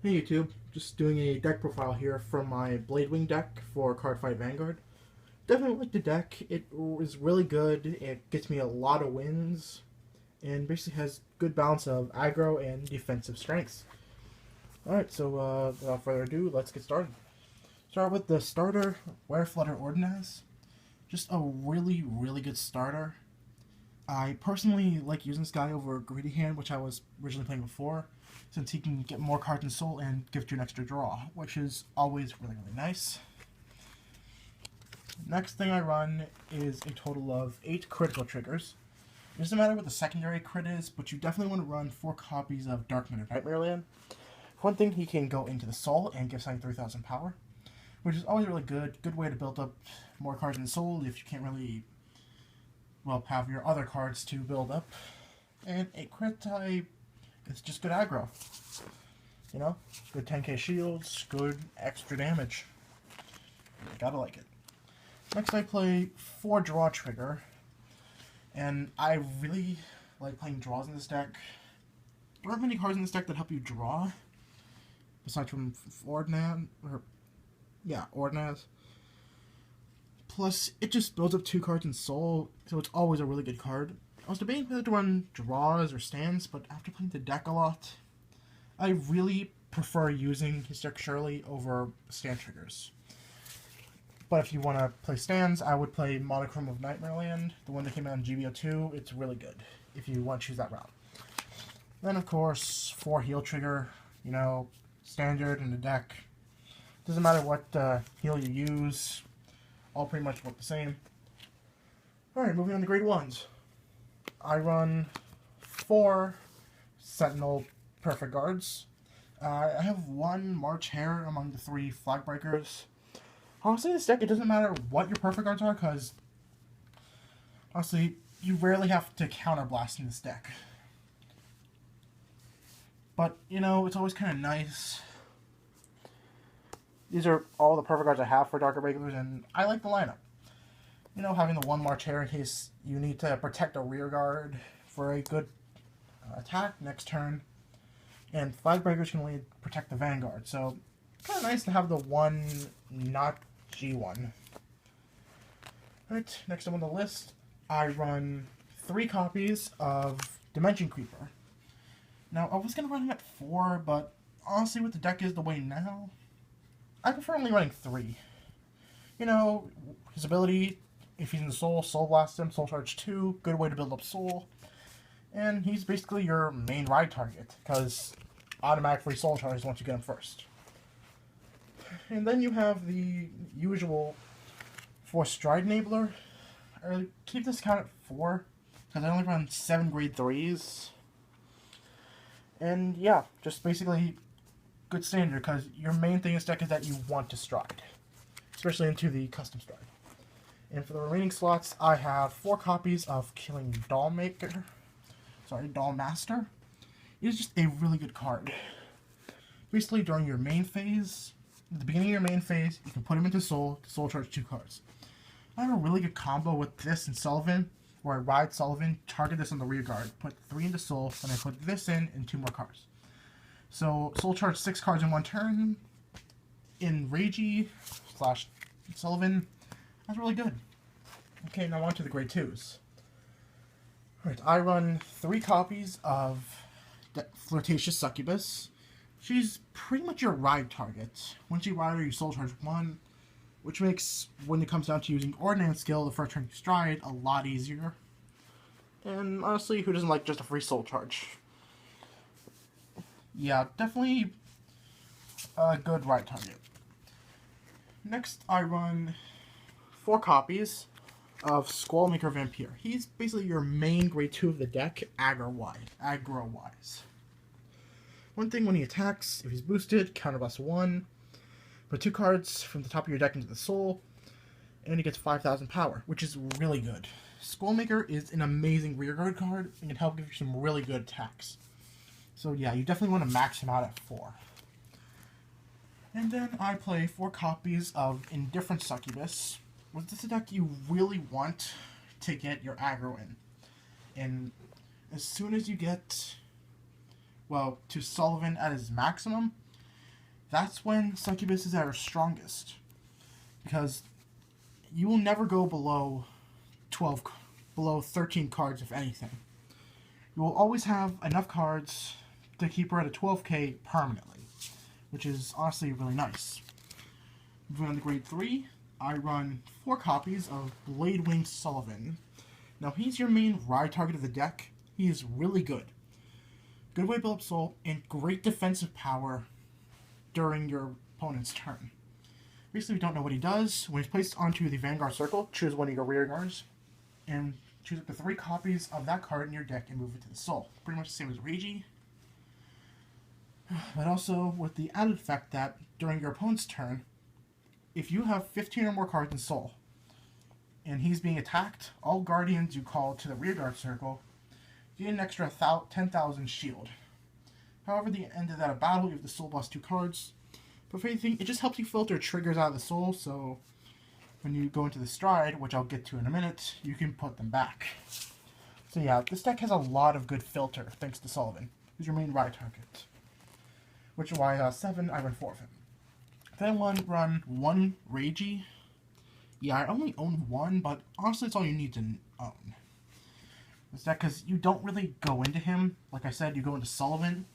Hey YouTube, just doing a deck profile here from my Bladewing deck for Cardfight Vanguard. Definitely like the deck. It is really good. It gets me a lot of wins and basically has good balance of aggro and defensive strengths. Alright, so without further ado, let's get started. Start with the starter, Wereflutter Ordnance. Just a really good starter. I personally like using this guy over Greedy Hand, which I was originally playing before, since he can get more cards in Soul and give you an extra draw, which is always really nice. Next thing I run is a total of 8 critical triggers. It doesn't matter what the secondary crit is, but you definitely want to run 4 copies of Darkman or Nightmare Land. For one thing, he can go into the Soul and give something 3,000 power, which is always really good. Good way to build up more cards in Soul if you can't really, well, have your other cards to build up. And a crit type, it's just good aggro. You know, good 10k shields, good extra damage. You gotta like it. Next I play 4 draw trigger. And I really like playing draws in this deck. There aren't many cards in this deck that help you draw. Besides from Ordnance. Plus, it just builds up 2 cards in Soul, so it's always a really good card. I was debating whether to run draws or stands, but after playing the deck a lot, I really prefer using Hysteric Shirley over stand triggers. But if you want to play stands, I would play Monochrome of Nightmare Land, the one that came out in GBO2. It's really good if you want to choose that route. Then, of course, 4 heal trigger, you know, standard in the deck. Doesn't matter what heal you use, all pretty much work the same. Alright, moving on to grade 1s. I run 4 Sentinel Perfect Guards. I have 1 March Hare among the 3 Flag Breakers. Honestly, in this deck, it doesn't matter what your Perfect Guards are, because honestly, you rarely have to counterblast in this deck. But, you know, it's always kind of nice. These are all the Perfect Guards I have for Darker Regulars, and I like the lineup. You know, having the 1 March Hare in case you need to protect a rear guard for a good attack next turn. And Flag Breakers can only protect the Vanguard, so kind of nice to have the 1 not G1. Alright, next up on the list, I run 3 copies of Dimension Creeper. Now, I was going to run him at 4, but honestly, with the deck is the way now, I prefer only running 3. You know, his ability, if he's in the Soul, Soul Blast him, Soul Charge 2, good way to build up Soul. And he's basically your main ride target, because automatically Soul Charges once you get him first. And then you have the usual 4 Stride Enabler. I keep this count at 4, because I only run 7 grade 3s. And yeah, just basically good standard, because your main thing in this deck is that you want to stride, especially into the custom stride. And for the remaining slots, I have 4 copies of Killing Dollmaster. It is just a really good card. Basically, during your main phase, at the beginning of your main phase, you can put him into Soul, to Soul Charge 2 cards. I have a really good combo with this and Sullivan, where I ride Sullivan, target this on the rear guard, put 3 into Soul, and I put this in and 2 more cards. So, Soul Charge 6 cards in 1 turn, in Ragey / Sullivan. That's really good. Okay, now on to the grade 2s. Alright, I run 3 copies of Flirtatious Succubus. She's pretty much your ride target. Once you ride her, you Soul Charge 1, which makes, when it comes down to using Ordnance skill, the first turn you stride, a lot easier. And honestly, who doesn't like just a free Soul Charge? Yeah, definitely a good ride target. Next, I run 4 copies of Squallmaker Vampire. He's basically your main grade 2 of the deck, aggro-wise. One thing, when he attacks, if he's boosted, counterblast 1, put 2 cards from the top of your deck into the Soul, and he gets 5,000 power, which is really good. Squallmaker is an amazing rearguard card and can help give you some really good attacks. So yeah, you definitely want to max him out at 4. And then I play 4 copies of Indifferent Succubus. With this deck, you really want to get your aggro in. And as soon as you get, well, to Sullivan at his maximum, that's when Succubus is at her strongest. Because you will never go below 13 cards, if anything. You will always have enough cards to keep her at a 12k permanently, which is honestly really nice. Moving on to grade 3, I run 4 copies of Bladewing Sullivan. Now he's your main ride target of the deck. He is really good. Good way to build up soul, and great defensive power during your opponent's turn. Basically, we don't know what he does. When he's placed onto the Vanguard circle, choose one of your rear guards, and choose up to 3 copies of that card in your deck and move it to the soul. Pretty much the same as Reiji. But also with the added effect that during your opponent's turn, if you have 15 or more cards in soul, and he's being attacked, all guardians you call to the rear guard circle get an extra 10,000 shield. However, at the end of that battle, you have the soul plus 2 cards. But for anything, it just helps you filter triggers out of the soul, so when you go into the stride, which I'll get to in a minute, you can put them back. So yeah, this deck has a lot of good filter, thanks to Sullivan, who's your main ride target. Which is why 7, I run 4 of him. Then I run 1 Reiji. Yeah, I only own 1, but honestly it's all you need to own. This deck, because you don't really go into him. Like I said, you go into Sullivan.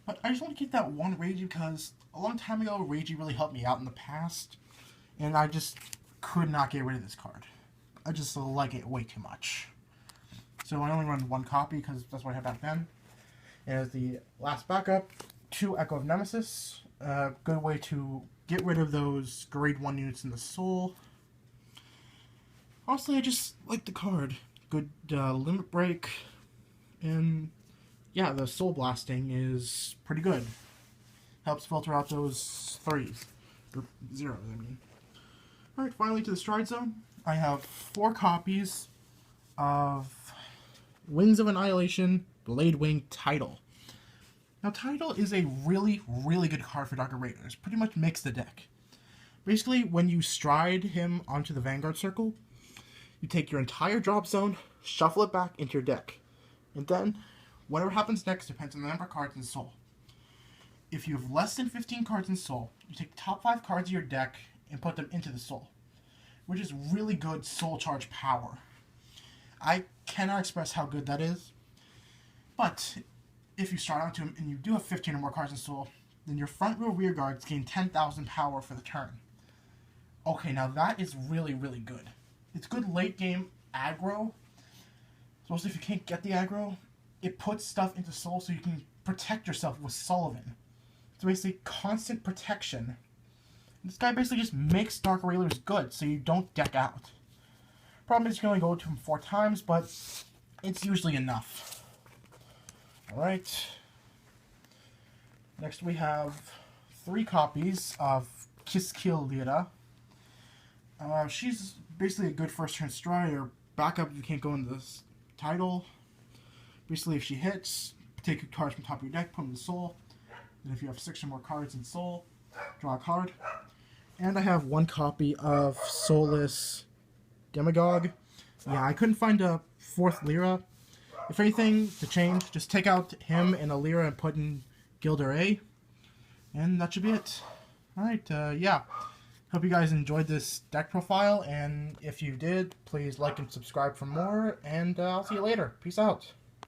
But I just want to keep that 1 Reiji because a long time ago, Reiji really helped me out in the past. And I just could not get rid of this card. I just like it way too much. So I only run 1 copy because that's what I had back then. And as the last backup, 2 Echo of Nemesis. Good way to get rid of those grade 1 units in the soul. Honestly, I just like the card. Good limit break. And yeah, the soul blasting is pretty good. Helps filter out those 3s. Or 0s, I mean. Alright, finally to the stride zone. I have 4 copies of Wings of Annihilation Bladewing Tidal. Now, Tidal is a really, really good card for Darker Raiders. Pretty much makes the deck. Basically, when you stride him onto the Vanguard circle, you take your entire drop zone, shuffle it back into your deck. And then, whatever happens next depends on the number of cards in Soul. If you have less than 15 cards in Soul, you take the top 5 cards of your deck and put them into the Soul, which is really good Soul Charge power. I cannot express how good that is, but if you start onto him and you do have 15 or more cards in Soul, then your front row rear guards gain 10,000 power for the turn. Okay, now that is really, really good. It's good late game aggro. Especially if you can't get the aggro, it puts stuff into Soul so you can protect yourself with Sullivan. It's basically constant protection. This guy basically just makes Dark Railers good so you don't deck out. Problem is you can only go to him 4 times, but it's usually enough. Alright. Next we have 3 copies of Kiskill Lira. She's basically a good first turn stride, or backup if you can't go into this title. Basically, if she hits, take a card from top of your deck, put them in the Soul. And if you have 6 or more cards in Soul, draw a card. And I have 1 copy of Soulless Demagogue. Yeah, I couldn't find a 4th Lyra. If anything, to change, just take out him and a Lyra and put in Gilder A. And that should be it. Alright, yeah. Hope you guys enjoyed this deck profile, and if you did, please like and subscribe for more, and I'll see you later. Peace out.